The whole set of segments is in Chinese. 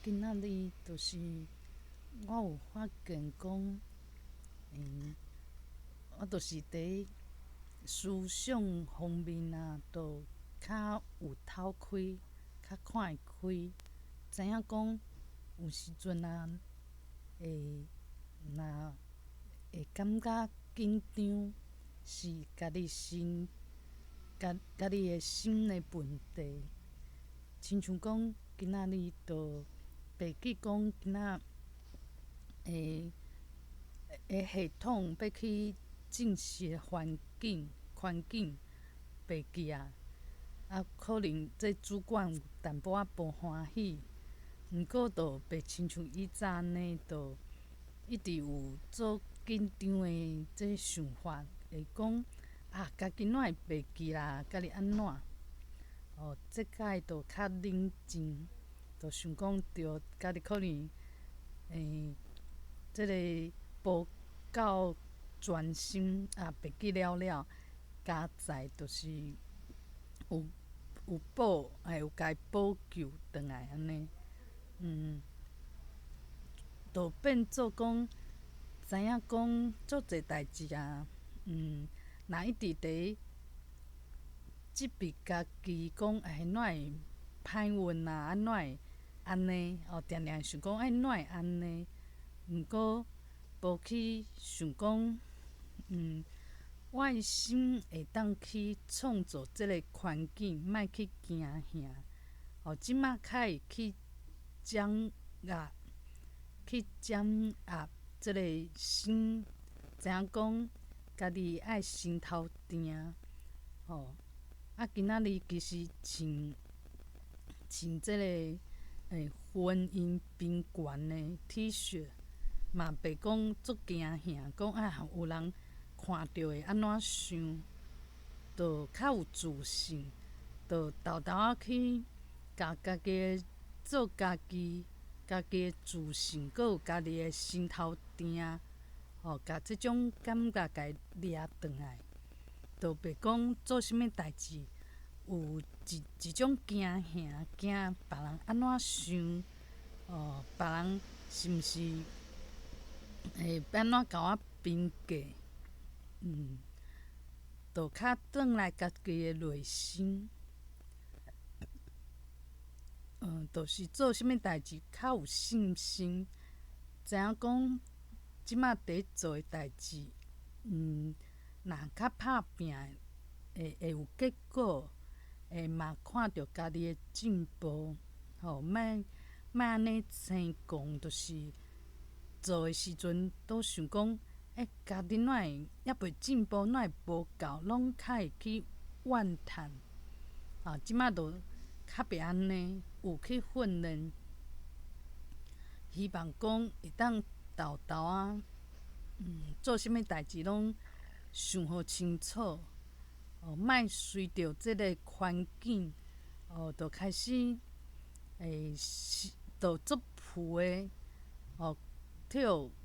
今仔日就是我有发现讲，我就是伫思想方面都较有透开，较看会开，知影讲有时阵会若会感觉紧张，是家己的心的问题。亲像讲，今仔日就白记讲，今仔系统要去正式的环境白记可能这主管有淡薄无欢喜，毋过就袂亲像以前安尼，就一直有做紧张的这想法，会讲家己哪会白记啦，家己安怎？即摆就较冷静，就想讲着家己可能即个无够专心白记了，加在就是有有家补救转来安尼，就变做讲知影讲足侪代志若一直伫责备家己讲哪会歹运安怎会安尼？定定想讲哪会安尼？毋过无去想讲，我的心会当去创造即个环境，莫去惊吓。即摆较会去掌握，即个心，知影讲家己爱心头定。今仔日其实穿即个婚姻宾馆的 T 恤，嘛袂讲足惊吓，讲有人看着会安怎想，就较有自信，就豆豆去甲家己做家己的自信，阁有家己的心头定，甲即种感觉甲伊掠转来，就袂讲做啥物代志有一种惊吓，惊别人安怎想，别人是毋是会安怎甲我评价，就较转来家己的内心，就是做啥物代志较有信心，知影讲即摆伫做的代志，若较拍拼会有结果，嘛看着家己的进步，莫安尼生讲，就是做的时阵都想讲，家己哪会还袂进步，哪会无够，拢较会去怨叹。即摆就较袂安尼，有去训练，希望讲会当豆豆做啥物代志拢想好清楚，莫随着即个环境，就开始就足浮的，替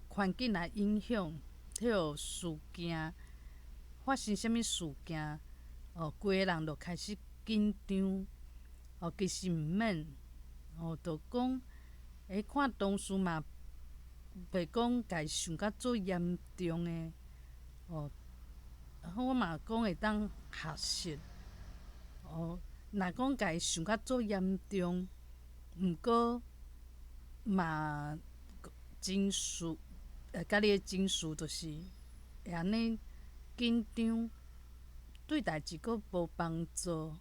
环境来影响，替事件发生啥物事件，规个人就开始紧张。其实毋免，就讲看同事嘛，袂讲家己想甲足严重的，我嘛讲会当学习，若讲家己想甲足严重，毋过嘛情绪，家己的情绪就是会安尼紧张，对代志阁无帮助。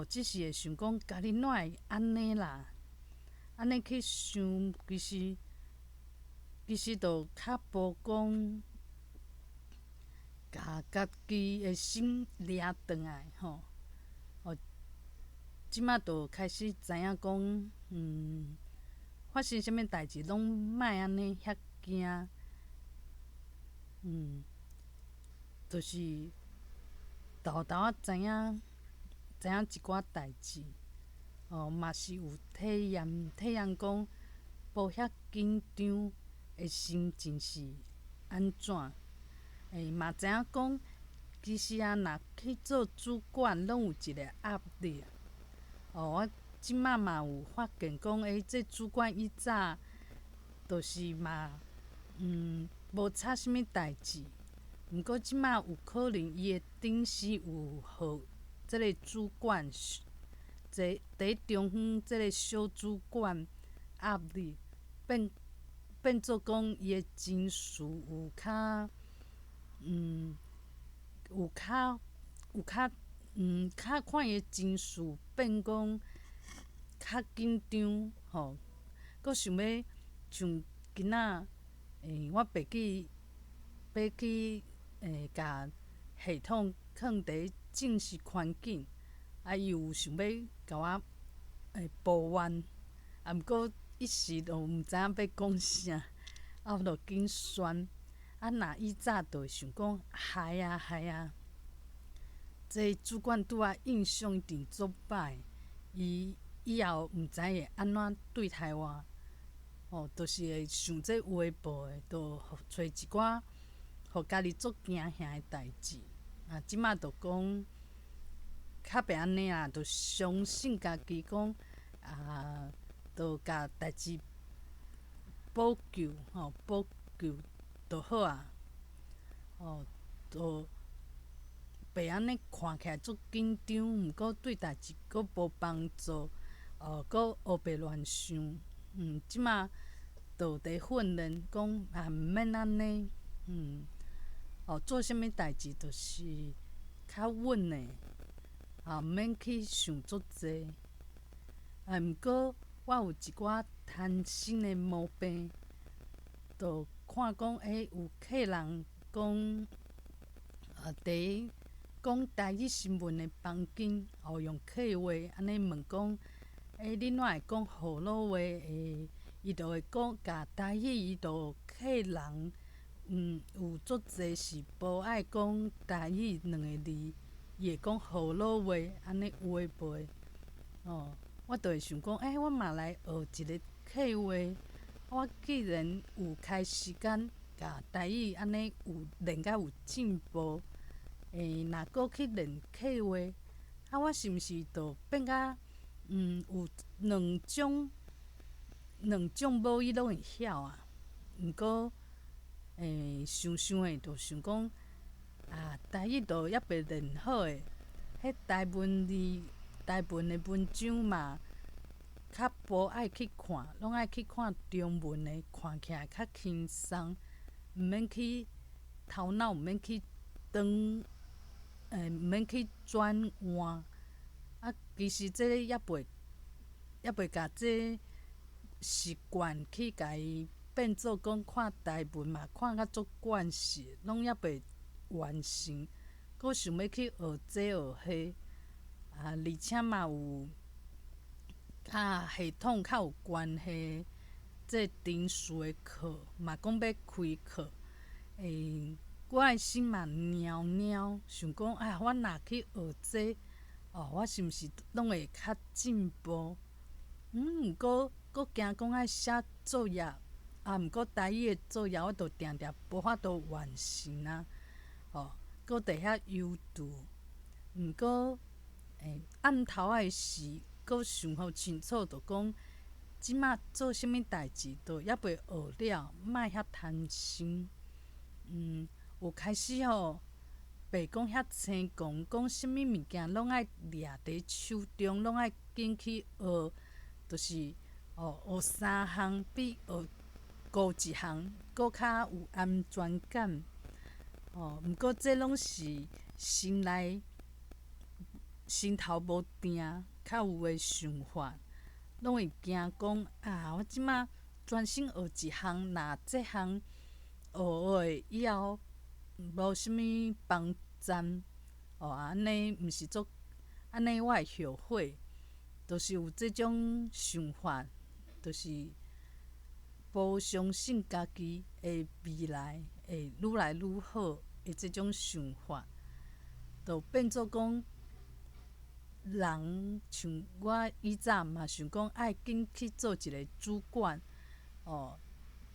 只是会想讲家己哪会安尼啦？安尼去想，其实就较无讲，甲家己的心掠转来即摆就开始知影讲，发生啥物代志拢莫安尼遐惊，就是豆豆知影一寡代志，嘛是有体验讲无遐紧张的心情是安怎？嘛知影讲，其实若去做主管，拢有一个压力。我即马嘛有发现讲，这主管以早就是嘛，无插啥物代志。毋过即马有可能伊的顶司有互即个主管，伫中央即个小主管压力，变做讲伊的情绪有较，有较有较，较看伊的情绪变讲较紧张吼。佫想要像今仔，我爬去甲系统放伫正式环境，伊有想要甲我抱怨，毋过一时就毋知影要讲啥，我就紧选。若以早就会想讲，害啊，这主管拄仔印象一定足歹，伊以后毋知会安怎对待我。就是会想这话步的，就找一寡互家己足惊吓的代志。即马就讲较袂安尼啦，就相信家己讲就甲代志补救就好啊。就袂安尼看起来足紧张，毋过对代志佫无帮助，佫胡白乱想。即马就伫训练，讲毋免安尼。做啥物代志就是较稳的，毋免去想足济。毋过我有一寡贪心的毛病，就看讲有客人讲伫讲台语新闻的房间，用客话安尼问讲，你怎会讲河洛话？伊就会讲甲台语，伊就客人有足济是无爱讲台语两个字，伊会讲河洛话安尼话背。我就会想讲，我嘛来学一个客话。我既然有开时间，甲台语安尼有练甲有进步，若搁去练客话，我是毋是就变甲有两种母语拢会晓啊？毋过想想的，就想讲台语就还袂练好诶。迄台文的文章嘛，较无爱去看，拢爱去看中文的，看起来较轻松，毋免去头脑，毋免去毋免去转换。其实这个还袂甲这习惯去甲伊变做讲看台文嘛，看甲足惯势，拢还袂完成。佫想要去学这学迄，而且嘛有甲系统较有关系，这程序的课嘛讲要开课，我的心嘛猫猫，想讲我若去学这，我是毋是拢会较进步？毋过佫惊讲爱写作业，毋过台语的作业我着定定无法度完成啊。佫伫遐犹豫。毋过暗头仔的时，佫想互清楚，就讲即马做啥物代志，都还袂学了，莫遐贪心。有开始白讲遐青狂，讲啥物物件拢爱掠伫手中，拢爱紧去学，就是学3项比学5一项佫较有安全感。毋过这拢是心头无定，较有诶想法，拢会惊讲我即马专心学一项，若这项学会以后无啥物帮助，安尼毋是足，安尼我会后悔。就是有即种想法，就是无相信家己的未来会愈来愈好的即种想法，就变做讲人像我以早嘛想讲爱紧去做一个主管，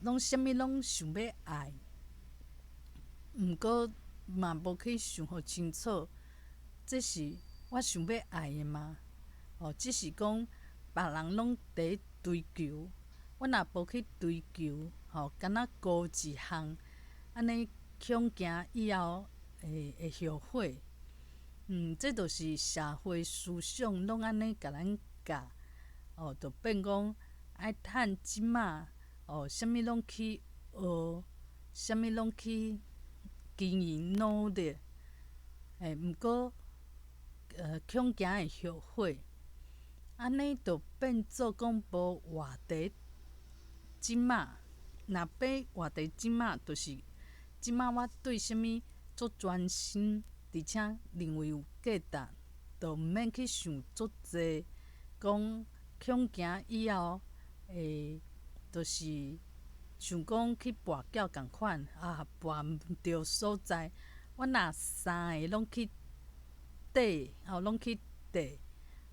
拢啥物拢想要爱，毋过嘛无去想互清楚，这是我想要爱的吗？只是讲别人拢伫追求，我若无去追求，敢若孤一项，安尼恐惊以后会后悔。这就是社会思想拢安尼甲咱教，就变讲爱趁即马，啥物拢去学，啥物拢去经营努力，毋过恐惊会后悔，安尼就变做讲无活伫即马。若变活伫即马，就是即马我对啥物足专心，而且认为有价值，就毋免去想足济，讲恐惊以后就是想讲去跋筊共款跋毋着所在。我若三个拢去缀，拢去缀，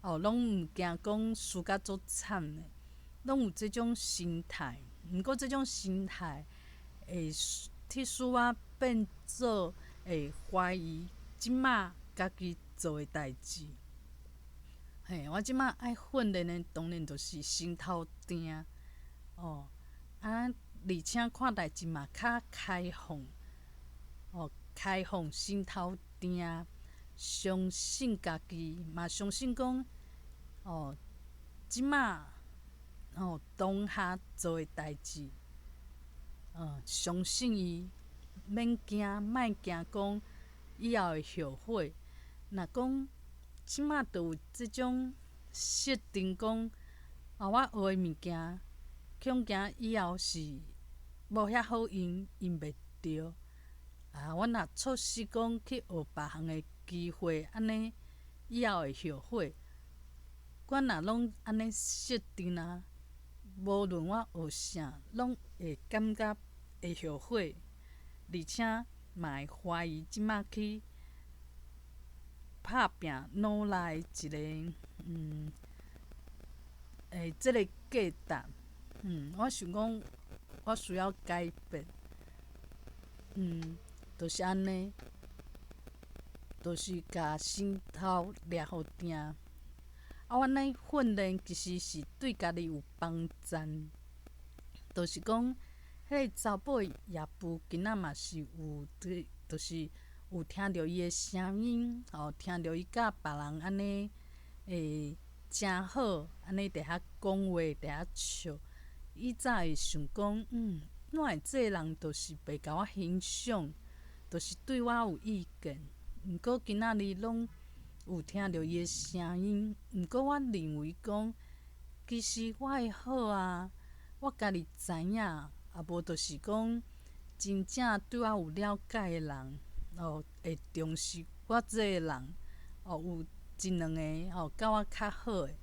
拢毋惊讲输甲足惨的，拢有即种心态。毋过即种心态会替使我变做会怀疑即马家己做的代志。我即马爱训练的当然就是心头定，而且看代志嘛较开放，开放心头定，相信家己，嘛相信讲，即马当下做的代志，相信伊，免惊，莫惊讲以后会后悔。若讲即马就有即种设定讲，我学的物件，恐惊以后是无遐好用，用袂着。我若错失讲去学别项的机会，安尼以后会后悔。我若拢安尼设定啊，无论我学啥，拢会感觉会后悔，而且嘛会怀疑即马去拍拼努力的一个即个价值。我想讲，我需要改变。就是安尼，就是甲心头抓好定。我安尼训练其实是对家己有帮助，就是讲，迄个查某夜妇今仔嘛是有就是有听着伊的声音，听着伊甲别人安尼会诚好，安尼伫遐讲话，伫遐笑。伊早会想讲，怎会这个人就是袂甲我欣赏，就是对我有意见。毋过今仔日拢有听着伊的声音，毋过我认为讲，其实我会好啊，我家己知影，无就是讲真正对我有了解的人，会重视我这个人，有一两个甲我较好的。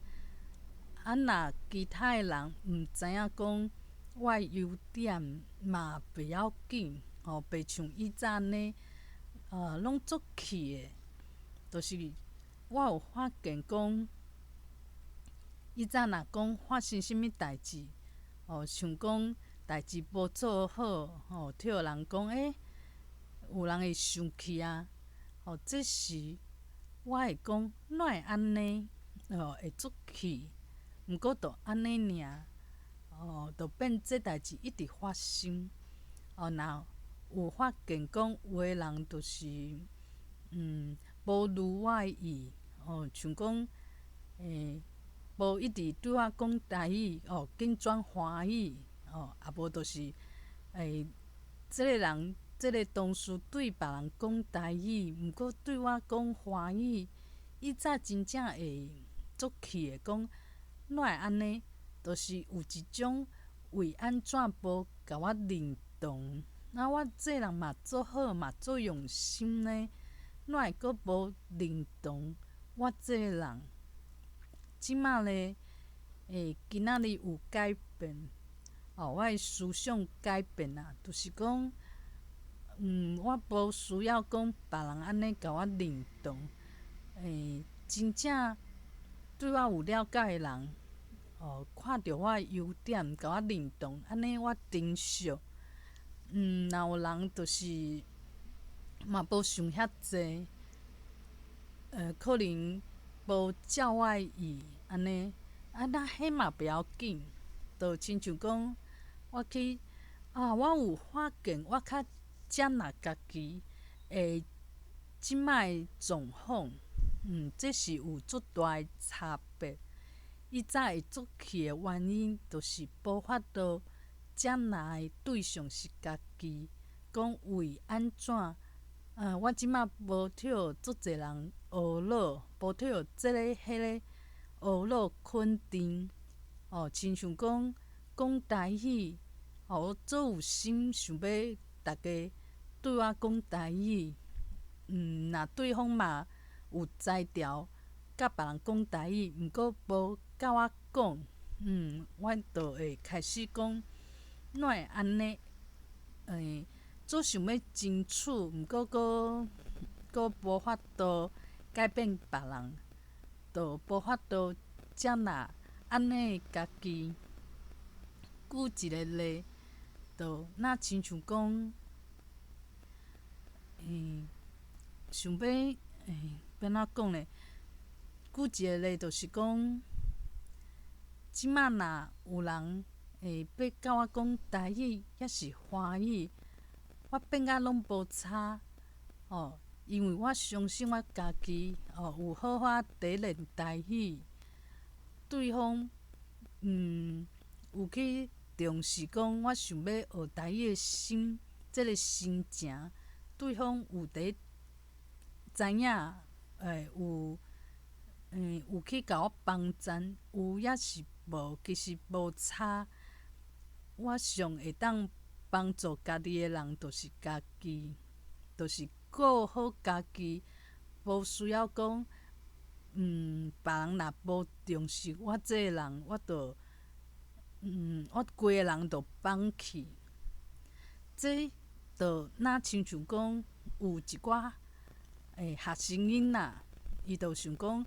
若其他的人毋知影讲我的优点嘛袂要紧，袂像伊早安尼，拢足气的。就是我有发现讲，伊早若讲发生啥物代志，像讲代志无做好，替互人讲，有人会生气啊。这时我会讲，怎会安尼？会足气。毋过就安尼尔，就变这代志一直发生。若有发现讲有的人就是，无如我的意，像讲，无一直对我讲台语，紧转华语，也无就是，即个人，即个同事对别人讲台语，毋过对我讲华语，伊早真正会足气的讲。怎会安尼？就是有一种为安怎无甲我认同，我这人嘛做好嘛做用心呢，怎会阁无认同我这个人？即马咧，今仔日有改变，我的思想改变啊，就是讲，我无需要讲别人安尼甲我认同，真正对我有了解的人，看着我的优点，甲我认同，安尼我珍惜。若有人就是嘛无想遐济，可能无照我的意安尼，那迄嘛不要紧，就亲像讲，我去我有发现我较接纳家己的即摆状况，这是有足大的差别。以早会做气的原因，就是无法度接纳的对象是家己，讲为安怎？我即摆无摕足侪人学老，无摕即个迄个学老肯定。亲像讲台语，我做有心想要大家对我讲台语。若对方嘛有才调，甲别人讲台语，毋过无甲我讲，我就会开始讲，哪会安尼？做想要争取，毋过阁无法度改变别人，就无法度接纳安尼的家己。举一个例，就若亲像讲，想要要怎讲呢？举一个例，就是讲，即摆若有人要甲我讲台语，抑是华语，我变甲拢无差。因为我相信我家己，有好好地练台语。对方有去重视讲我想要学台语的心，即个心情，对方有伫知影，有去甲我帮赞，有抑是无，其实无差。我上会当帮助家己的人，就是家己，就是顾好家己，无需要讲，别人若无重视我这个人，我规个人就放弃。这就若亲像讲，有一寡学生囡仔，伊就想讲，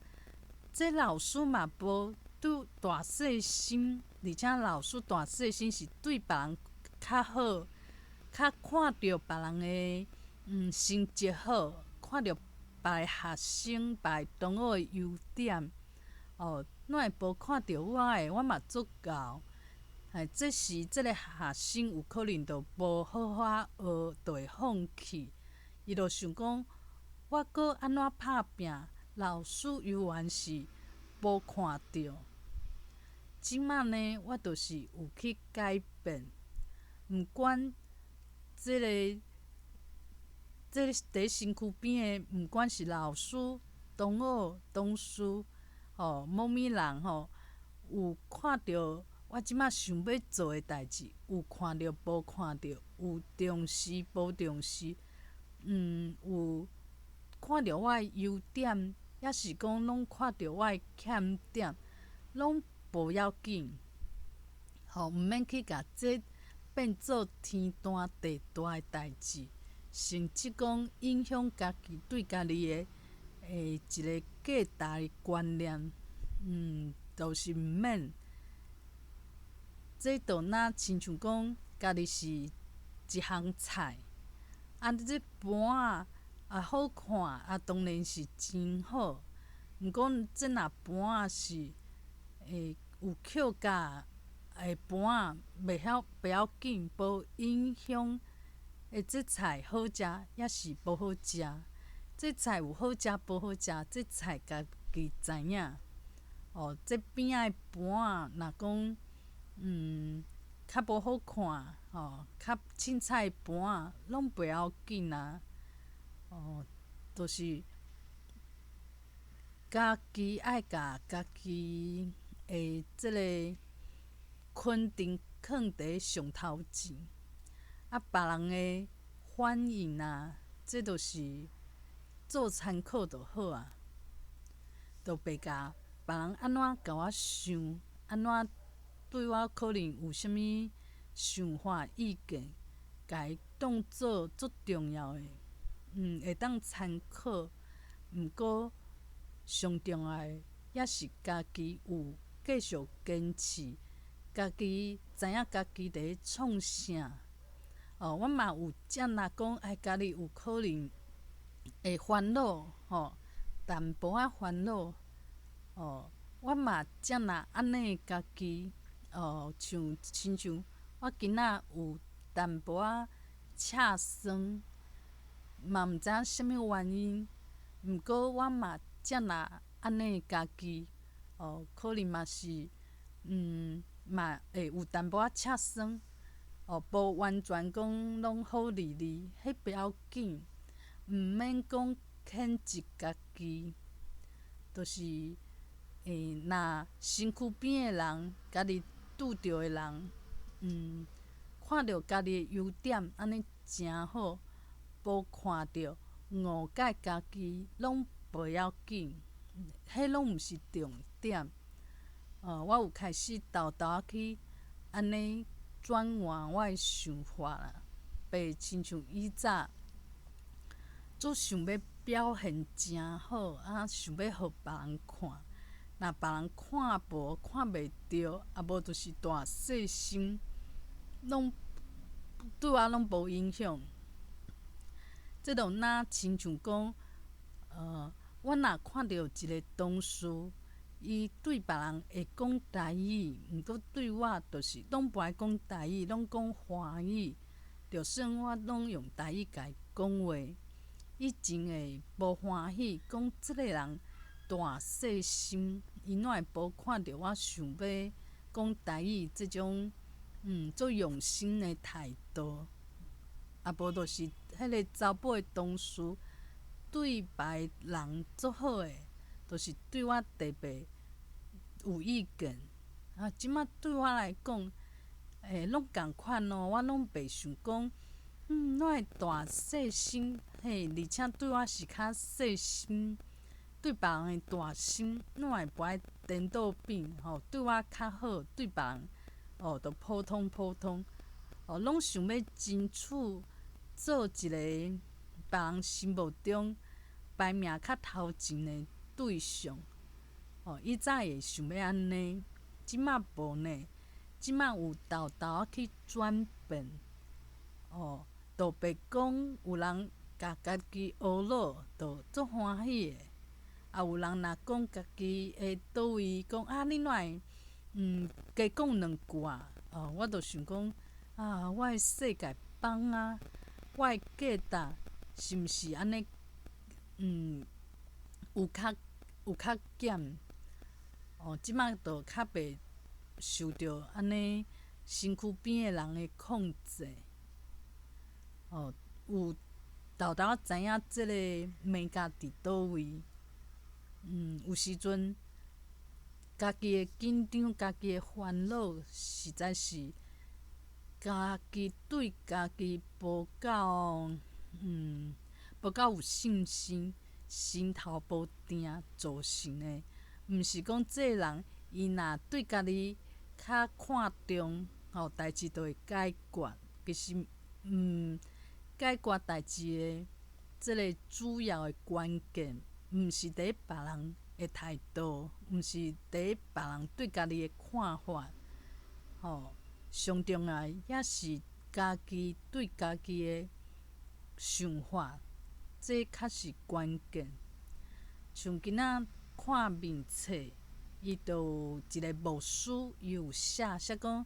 这老师嘛无对大细心，而且老师大细心是对别人较好，较看着别人的成绩好，看着别个学生、别个同学的优点，哪会无看着我的？我嘛足够。这时即个学生有可能就无好好学，就会放弃。伊就想讲，我搁安怎拍拼，老师犹原是无看着。即摆呢，我就是有去改变，毋管即个伫身躯边的，毋管是老师、同学、同事，某物人有看着我即摆想要做的代志，有看着无看着，有重视无重视，有看着我的优点，抑是讲拢看着我的欠点，拢无要紧。毋免去甲这变做天大地大的代志，甚至讲影响家己对家己的一个价值的观念，就是毋免。这就若亲像讲，家己是一项菜，这盘好看，当然是真好。毋过这若盘是有扣甲的盘袂要紧，无影响这菜好食，抑是无好食。这菜有好食无好食，这菜家己知影。这边仔的盘若讲较无好看，较凊彩的盘拢袂要紧啊。就是家己爱甲家己的即个肯定放伫上头前，别人的反应这就是做参考就好啊。就袂甲别人安怎甲我想，安怎对我可能有啥物想法、意见，甲伊当做足重要的，会当参考。毋过上重要的，也是家己有继续坚持，家己知影家己伫咧创啥。我嘛有接纳讲，家己有可能会烦恼，淡薄仔烦恼，我嘛则若安尼家己，亲像我今仔有淡薄仔赤酸，嘛毋知影啥物原因，毋过我嘛则若安尼家己，可能嘛是，嘛会有淡薄仔赤酸，无完全讲拢好哩哩，迄不要紧，毋免讲谴责家己，就是。若身躯边的人，家己拄着的人，看着家己的优点，安尼诚好。无看着误解家己，拢袂要紧，迄拢毋是重点。我有开始豆豆仔去安尼转换我的想法啦，袂亲像以早，做想要表现诚好，想要互别人看。若别人看无看袂着，无就是大细心，拢对我拢无影响。即就若亲像讲，我若看到一个同事，伊对别人会讲台语，毋过对我就是拢无爱讲台语，拢讲华语。就算我拢用台语甲伊讲话，伊真会无欢喜，讲即个人大细心，伊哪会无看到我想要讲台语即种足用心的态度？无就是迄个查甫的同事对别人足好诶，就是对我特别有意见。即摆对我来讲，拢共款我拢袂想讲，哪会大细心，而且对我是较细心。对别人的大心，哪会不爱颠倒变？对我较好，对别人就普通普通。拢想要争取做一个别人心目中排名较头前的对象。以早会想要安尼，即摆无呢。即摆有豆豆去转变。就别讲有人甲家己学老，就足欢喜的。有人若讲家己会倒位，讲你哪会加讲两句我就想讲我的世界放我的价值是毋是安尼有较减？即摆就较袂受着安尼身躯边的人的控制。有豆豆仔知影即个物件伫倒位。有时阵，家己的紧张、家己的烦恼，实在是家己对家己无够有信心，心头无定造成的。毋是讲这个人伊若对家己较看重，代志就会解决。其实，解决代志的即个主要的关键。毋是伫别人的态度，毋是伫别人对家己的看法，上重要也是家己对家己的想法，这较是关键。像今仔看面册，伊就有一个牧师，伊有写讲，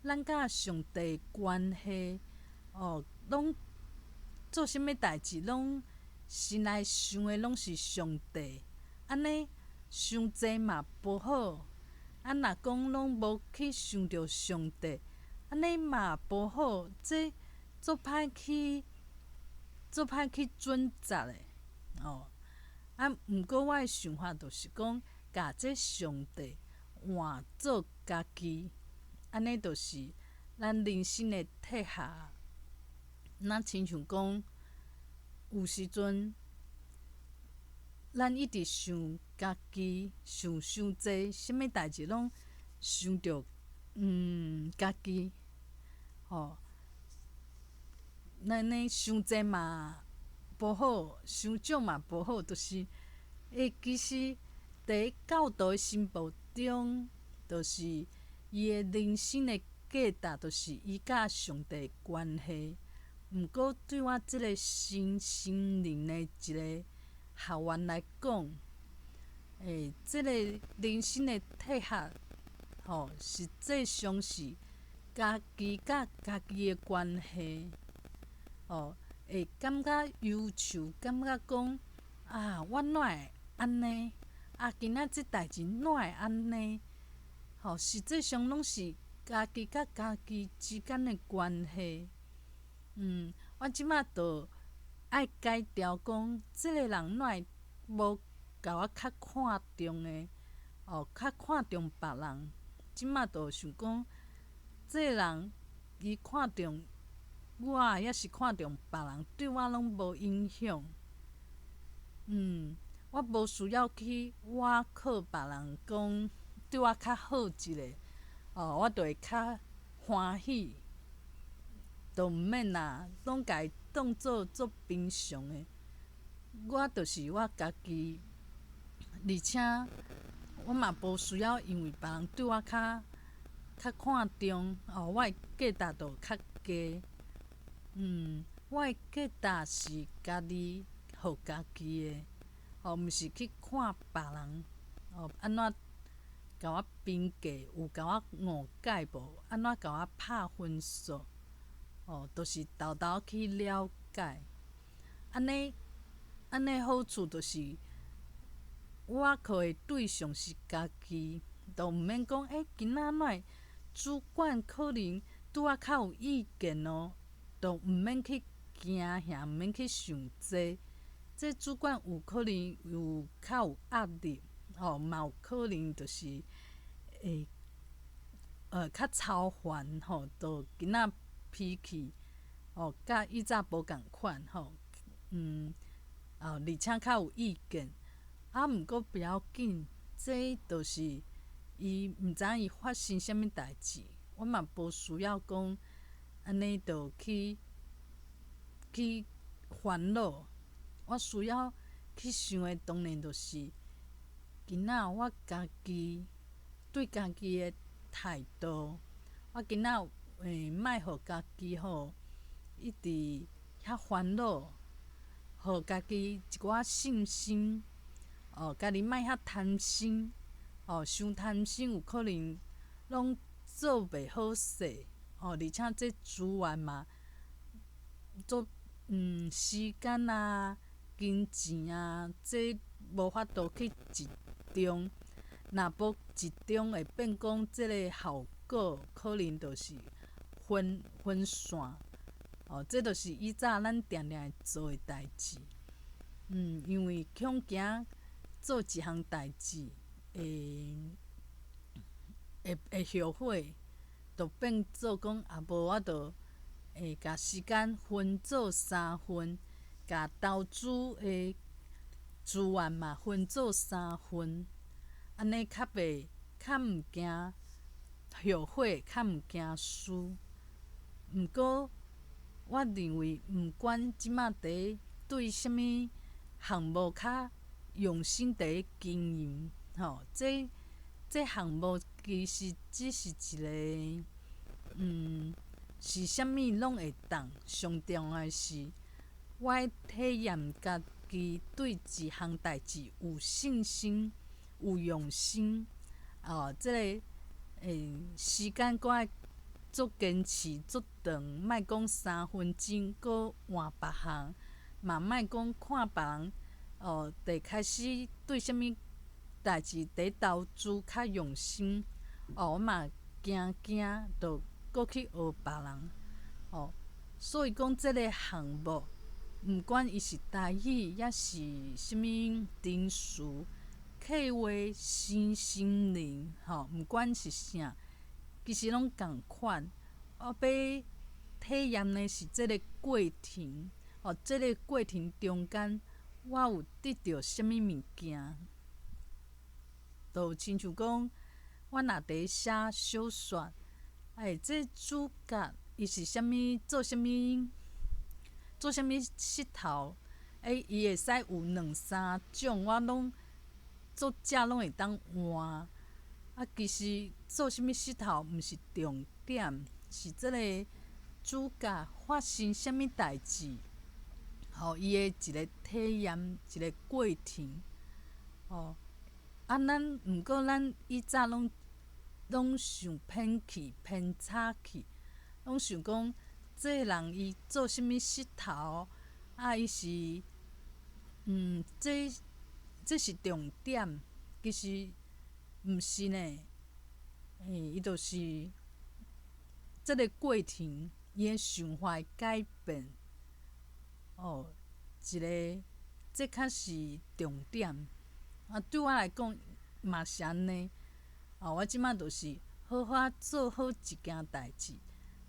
咱甲上帝的关系，拢做啥物代志拢。心内想的拢是上帝，安尼伤济嘛无好。若讲拢无去想着上帝，安尼嘛无好。这足歹去准则的。毋过我的想法就是讲，甲这上帝换做家己，安尼就是咱人生的贴合。咱亲像讲。有时阵，咱一直想家己，想伤济，啥物代志拢想着家己，咱安尼伤济嘛无好，伤少嘛无好，就是其实伫教导的心目中，就是伊的人生的价值，就是伊甲上帝的关系。毋过，对我即个新心灵的一个学员来讲，即个人生的体验，实际上是家己甲家己的关系，会感觉忧愁，感觉讲啊，我哪会安尼？啊，今仔即代志哪会安尼？实际上拢是家己甲家己之间的关系。我即摆就爱改掉讲，即个人哪会无甲我较看重的，较看重别人。即摆就想讲，即个人伊看重我，抑是看重别人，对我拢无影响。我无需要去倚靠别人讲对我较好一个，我就会较欢喜，就毋免拢家己当做足平常的。我就是我家己，而且我嘛无需要因为别人对我较看重，我的价值就较低。我的价值是家己互家己的，毋是去看别人，安怎甲我评价，有甲我误解无？安怎甲我拍分数？都是豆豆去了解。安尼好处就是，我靠的对象是家己，就毋免讲今仔哪会主管可能对我较有意见哦，就毋免去惊遐，毋免去想这。这主管有可能较有压力，嘛有可能就是会较操烦，就囡仔脾气，甲以前无共款，而且较有意见。毋过不要紧，这就是伊毋知伊发生啥物代志，我嘛无需要讲安尼就去烦恼。我需要去想的当然就是今仔我家己对家己的态度。我今仔莫互家己一直遐烦恼，互家己一寡信心。家己莫遐贪心，伤贪心有可能拢做袂好势。而且这资源嘛，做时间啊、金钱啊，这无法度去集中。若无集中，会变讲即个效果可能就是分散。这就是以前咱定定会做的代志。因为恐惊做一项代志会后悔，就变做讲无我就会甲时间分做三份，甲投资的资源嘛分做三份，安尼较毋惊后悔，较毋惊输。毋过，我认为毋管即摆对啥物项目较用心伫咧经营，这项目其实只是一个，是啥物拢会当。上重要的是，我爱体验家己对一项代志有信心、有用心。这个时间搁爱足坚持、足长，莫讲3分钟，搁换别项，嘛莫讲看别人伫开始对啥物代志伫投资较用心，我嘛惊，就搁去学别人。所以讲，即个项目，毋管伊是台语，抑是啥物程序、客话、身心灵，毋管是啥，其实拢共款。我要体验的是即个过程，即个过程中间，我有得到啥物物件。就亲像讲，我若伫咧写小说，这主角伊是啥物做啥物势头，伊会使有两三种，我拢作者拢会当换。其实做啥物势头毋是重点，是即个主角发生啥物代志，伊的一个体验，一个过程。毋过咱以早拢想偏去、偏差去，拢想讲这个人伊做啥物势头，伊是这是重点，其实毋是呢。伊就是即个过程，伊诶想法会改变。一个这较是重点。对我来讲嘛是安尼。我即摆就是好好做好一件代志，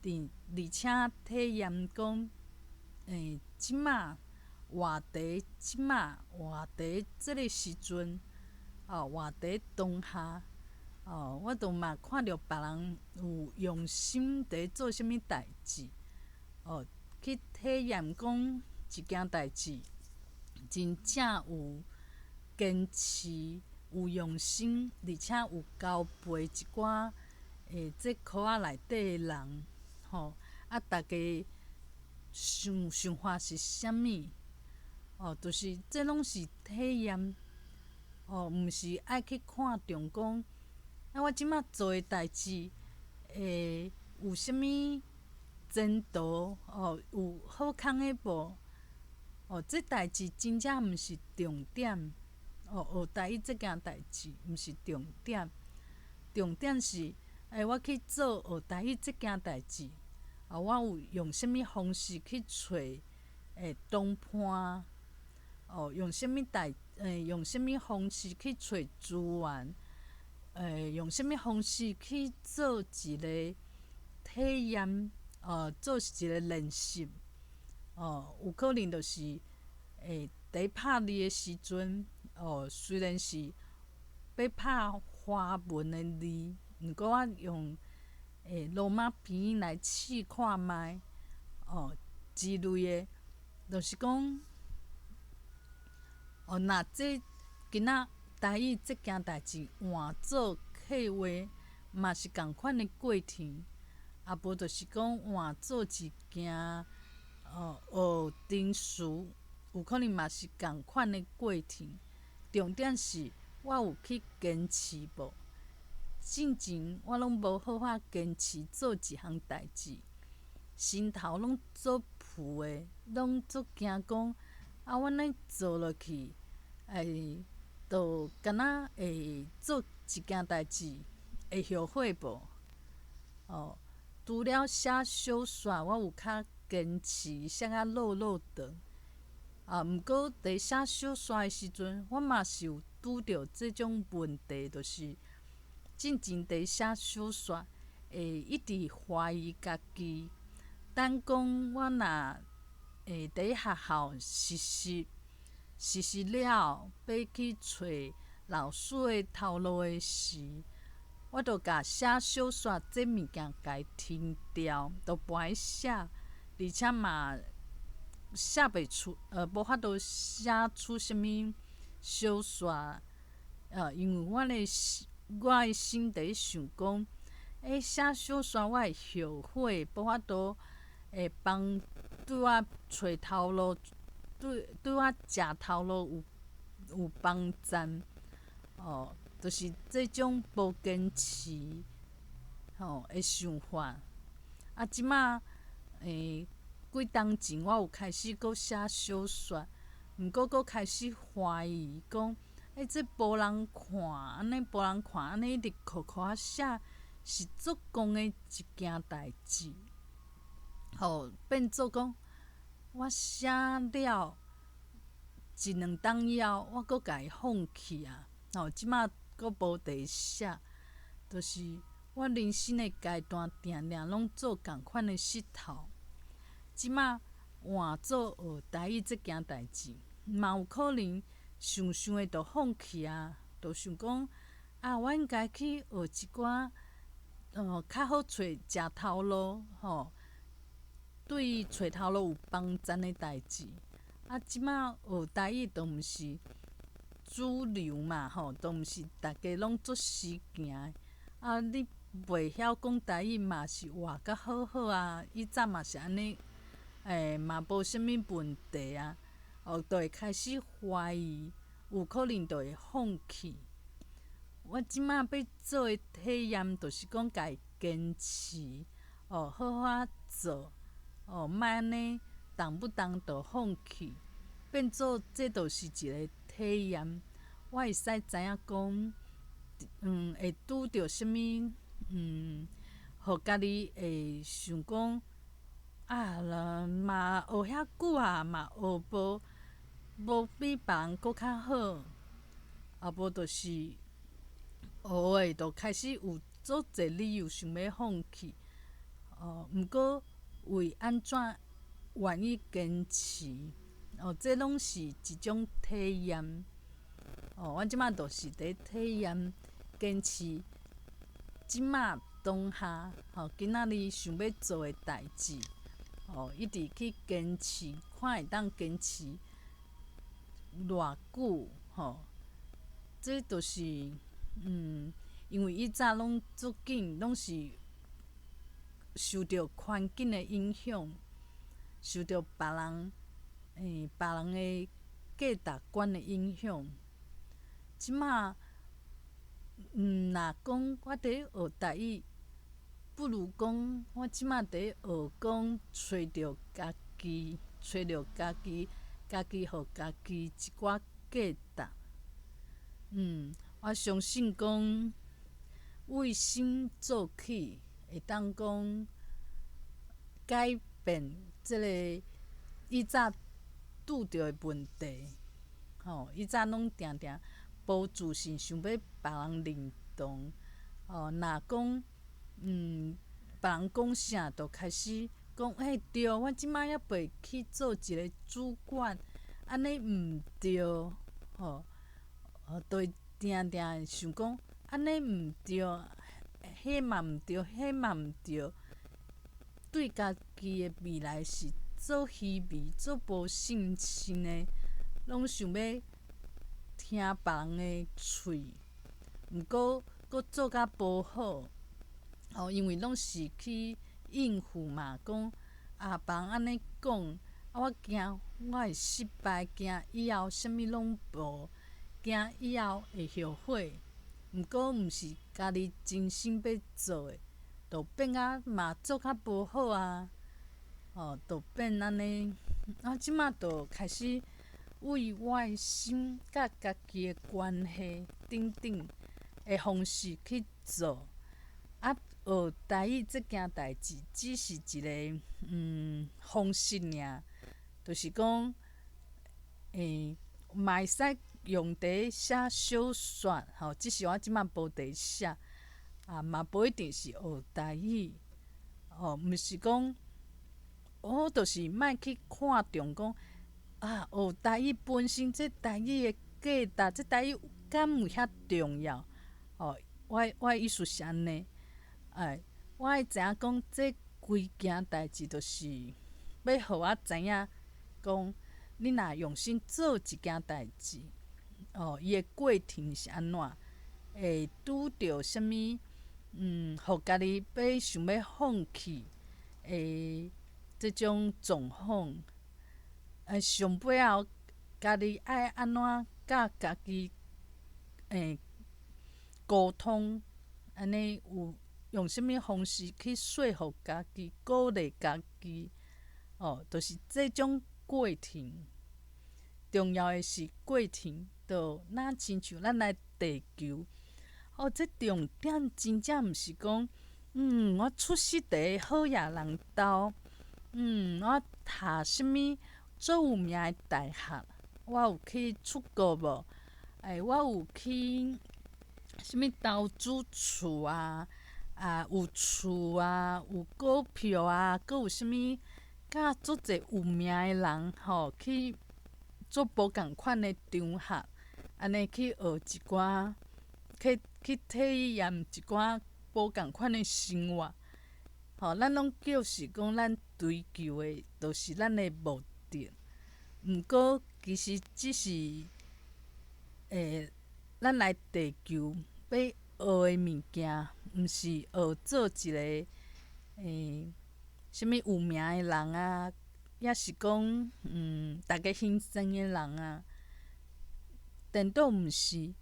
而且体验讲，即摆活伫即摆活伫即个时阵，活伫当下，我都嘛看着别人有用心伫做啥物代志，去体验讲一件代志真正有坚持、有用心，而且有交陪一寡这科仔内底诶人，大家想法是啥物？就是这拢是体验，毋是爱去看重讲，我即摆做诶代志有啥物前途？有好康诶无？这代志真正毋是重点。学台语即件代志毋是重点，重点是我去做学台语即件代志，我有用啥物方式去找同伴？用啥物用啥物方式去找资源？用啥物方式去做一个体验？做一个练习？有可能就是伫拍字诶时阵，虽然是要拍花文诶字，毋过我用罗马片来试看觅，之类诶，就是讲，若这今仔台语即件代志换做客话，嘛是共款诶过程，无就是讲换做一件学程序，有可能嘛是共款诶过程。重点是我有去坚持无？进前我拢无好好坚持做一项代志，心头拢做浮诶，拢做惊讲我安尼做落去，就敢若会做一件代志会后悔无？除了写小说，我有较坚持写啊落落长。毋过伫写小说诶时阵，我嘛是有拄着即种问题，就是进前伫写小说，会一直怀疑家己。等讲我若伫学校实习了，要去找老师诶头路诶时，我著甲写小说这物件甲伊停掉，都无爱写，而且嘛写袂出，无法度写出啥物小说。因为我诶心伫想讲，写小说我会后悔，无法度帮对我找头路，对我食头路有帮助。就是这种无坚持诶想法。即摆几当前我有开始搁写小说，毋过搁开始怀疑讲，这无人看，安尼无人看，安尼一直苦苦啊写，是足戆诶一件代志。变做讲我写了一两冬以后，我搁家己放弃啊。即摆搁无伫写，就是我人生诶阶段定定拢做共款诶势头。即摆换做学台语即件代志，嘛有可能想诶就放弃啊，就想讲我应该去学一寡较好找食头路对找头路有帮助诶代志。即摆学台语都毋是主流嘛，都毋是大家拢做实行诶。你袂晓讲台语嘛是活甲好好啊，以前嘛是安尼，嘛无啥物问题啊。就会开始怀疑，有可能就会放弃。我即马要做诶体验，就是讲家己坚持，好好做，莫安尼动不动就放弃，变做这就是一个体验。我会使知影讲，会拄着啥物，互家己会想讲，啦嘛学遐久啊，嘛学无比别人搁较好，啊无就是学诶，就开始有足侪理由想要放弃。毋过为安怎愿意坚持，这拢是一种体验。我即马就是伫体验坚持即马当下，今仔日想要做诶代志，一直去坚持，看会当坚持偌久，这就是因为以早拢足紧，拢是受着环境的影响，受着别人的价值观的影响。即马，若讲我伫学台语，不如讲我即马伫学讲找着家己，找着家己，互家己一寡价值。我相信讲为心做起，会当讲改变即个以早拄着的问题。以早拢定定无自信，想要别人认同。若讲别人讲啥，就开始讲对，我即摆还袂去做一个主管，安尼毋对，就会定定想讲安尼毋对，迄嘛毋对，迄嘛毋对，对家己的未来是做虚迷、做无信心的，拢想要听别人的喙，毋过佫做甲无好，因为拢是去应付嘛，讲别人安尼讲，我惊我会失败，惊以后啥物拢无，惊以后会后悔。毋过毋是家己真心要做的，就变啊嘛做较无好啊，就变安尼。我即马就开始为我的心甲家己的关系等等的方式去做。学台语即件代志，只是一个方式尔，就是讲，嘛会使用伫写小说，只是我即马无伫写，嘛无一定是学台语，毋是讲，我就是莫去看重讲，学台语本身，这台语的价值，这台语敢有遐重要？我的意思是安尼，我爱知影讲，这规件代志，就是要互我知影讲，你若用心做一件代志，伊的过程是安怎？会拄着啥物？互家己要想要放弃即种状况，上尾后家己爱安怎甲家己沟通？安尼用啥物方式去说服家己、鼓励家己？就是这种过程。重要的是过程，就亲像咱来地球。这重点真正毋是讲，我出世伫个好野人兜，我读啥物最有名的大学，我有去出国无？我有去啥物投资厝啊，有厝啊，有股票啊，阁有啥物，甲足侪有名的人去做无共款的场合，安尼去学一寡，去体验一寡无共款的生活。咱拢叫是讲咱追求的，就是咱的目的。毋过其实只是咱来地球要学的物件，毋是学做一个啥物有名的人啊，也是讲大家欣赏的人啊。颠倒毋是，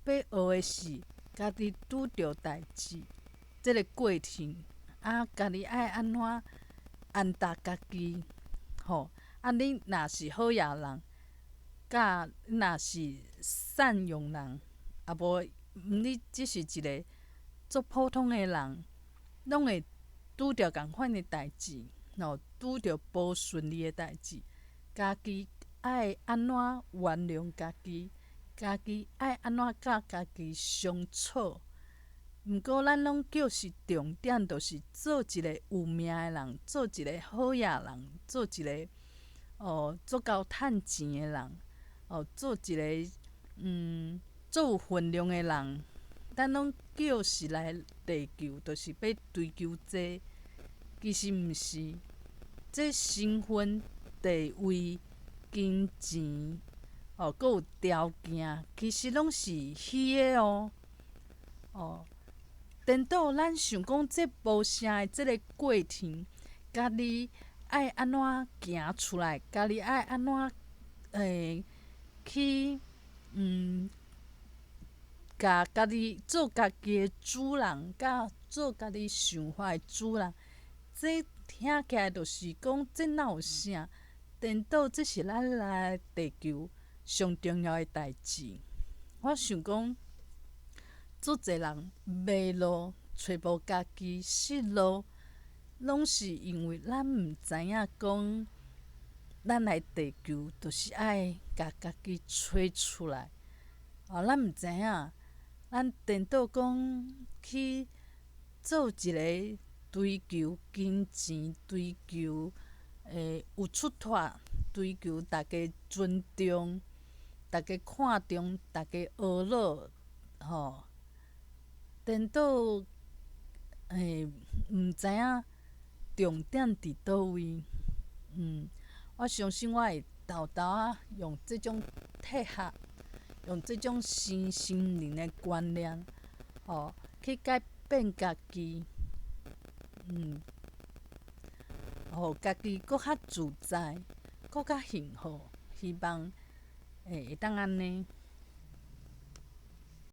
要学的是家己拄着代志，即个过程家己爱安怎安踏家己，吼你若是好野人，甲若是善良人，无你只是一个足普通的人，拢会拄着共款的代志，拄着无顺利的代志，家己爱安怎原谅家己，家己爱安怎甲家己相处。毋过，咱拢叫是重点，就是做一个有命的人，做一个好野人，做一个足够趁钱的人，做一个做有分量的人。咱拢叫是来地球，就是要追求这，其实毋是。这身份、地位、金钱，阁有条件，其实拢是虚的哦。颠倒咱想讲，这无啥的即个过程，家己爱安怎行出来，家己爱安怎去甲家己做家己的主人，甲做家己想法的主人，这听起来就是讲，这哪有啥？颠倒这是咱来地球上重要的代志。我想讲，足侪人迷路，找无家己失路，拢是因为咱毋知影讲，咱来地球就是爱甲家己找出来。咱毋知影，咱颠倒讲去做一个追求金钱、追求有出脱、追求大家尊重、大家看重、大家学乐，颠倒毋知影重点伫倒位。我相信我会豆豆用即种体学，用即种身心灵的观念，去改变家己，互家己搁较自在，搁较幸福。希望会当安尼。